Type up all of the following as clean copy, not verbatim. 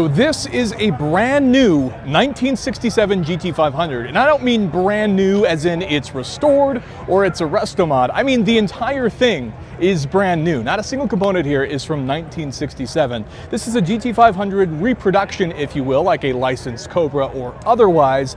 So this is a brand new 1967 GT500, and I don't mean brand new as in it's restored or it's a resto mod. I mean the entire thing is brand new. Not a single component here is from 1967. This is a GT500 reproduction, if you will, like a licensed Cobra or otherwise,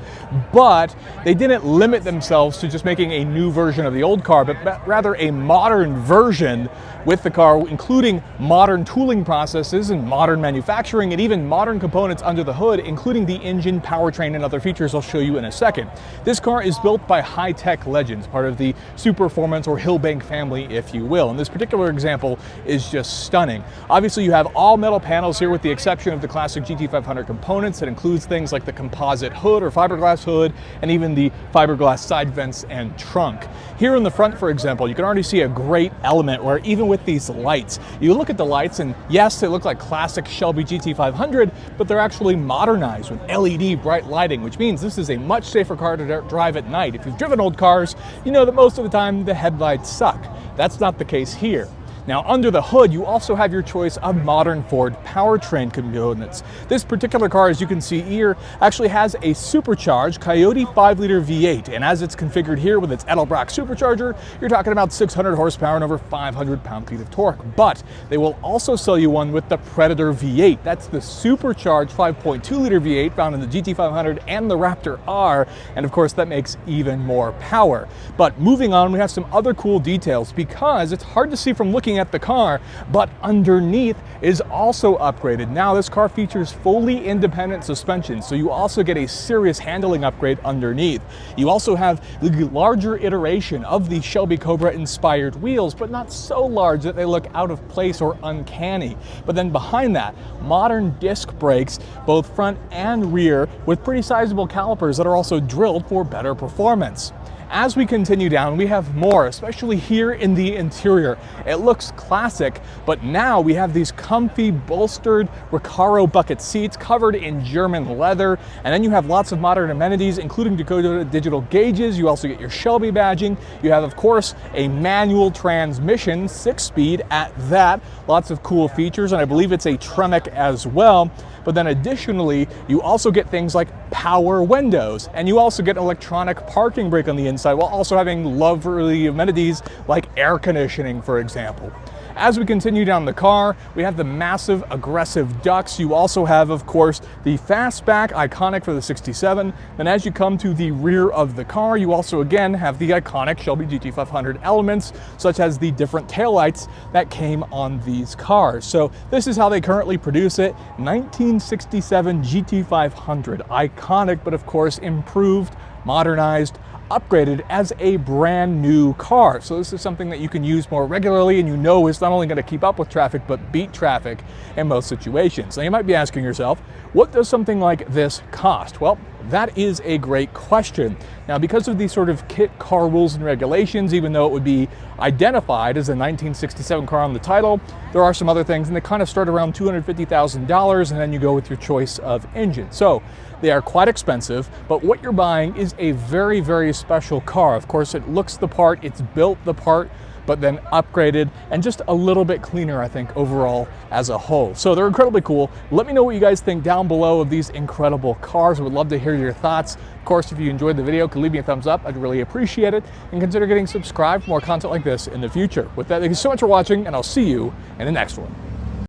but they didn't limit themselves to just making a new version of the old car, but rather a modern version with the car, including modern tooling processes and modern manufacturing and even modern components under the hood, including the engine, powertrain, and other features I'll show you in a second. This car is built by HiTech legends, part of the Superformance or Hillbank family, if you will. And this particular example is just stunning. Obviously, you have all metal panels here with the exception of the classic GT500 components. That includes things like the composite hood or fiberglass hood and even the fiberglass side vents and trunk. Here in the front, for example, you can already see a great element where even with these lights, you look at the lights and yes, they look like classic Shelby GT500, but they're actually modernized with LED bright lighting, which means this is a much safer car to drive at night. If you've driven old cars, you know that most of the time the headlights suck. That's not the case here. Now, under the hood, you also have your choice of modern Ford powertrain components. This particular car, as you can see here, actually has a supercharged Coyote 5-liter V8, and as it's configured here with its Edelbrock supercharger, you're talking about 600 horsepower and over 500 pound-feet of torque. But they will also sell you one with the Predator V8. That's the supercharged 5.2-liter V8 found in the GT500 and the Raptor R, and of course that makes even more power. But moving on, we have some other cool details because it's hard to see from looking at the car, but underneath is also upgraded. Now this car features fully independent suspension, so you also get a serious handling upgrade underneath. You also have the larger iteration of the Shelby Cobra inspired wheels, but not so large that they look out of place or uncanny. But then behind that, modern disc brakes, both front and rear, with pretty sizable calipers that are also drilled for better performance. As we continue down, we have more, especially here in the interior. It looks classic, but now we have these comfy, bolstered Recaro bucket seats covered in German leather, and then you have lots of modern amenities, including Dakota digital gauges. You also get your Shelby badging. You have, of course, a manual transmission, 6-speed at that. Lots of cool features, and I believe it's a Tremec as well. But then additionally, you also get things like power windows, and you also get electronic parking brake on the inside while also having lovely amenities like air conditioning, for example. As we continue down the car, we have the massive aggressive ducts. You also have, of course, the fastback, iconic for the 67. Then as you come to the rear of the car, you also again have the iconic Shelby GT500 elements, such as the different taillights that came on these cars. So this is how they currently produce it. 1967 GT500, iconic, but of course improved, modernized, upgraded as a brand new car. So this is something that you can use more regularly, and you know is not only going to keep up with traffic, but beat traffic in most situations. Now you might be asking yourself, what does something like this cost? Well, that is a great question. Now, because of these sort of kit car rules and regulations, even though it would be identified as a 1967 car on the title, there are some other things, and they kind of start around $250,000, and then you go with your choice of engine. So they are quite expensive, but what you're buying is a very, very special car. Of course, it looks the part, it's built the part, but then upgraded and just a little bit cleaner, I think, overall as a whole. So they're incredibly cool. Let me know what you guys think down below of these incredible cars. I would love to hear your thoughts. Of course, if you enjoyed the video, could leave me a thumbs up. I'd really appreciate it. And consider getting subscribed for more content like this in the future. With that, thank you so much for watching, and I'll see you in the next one.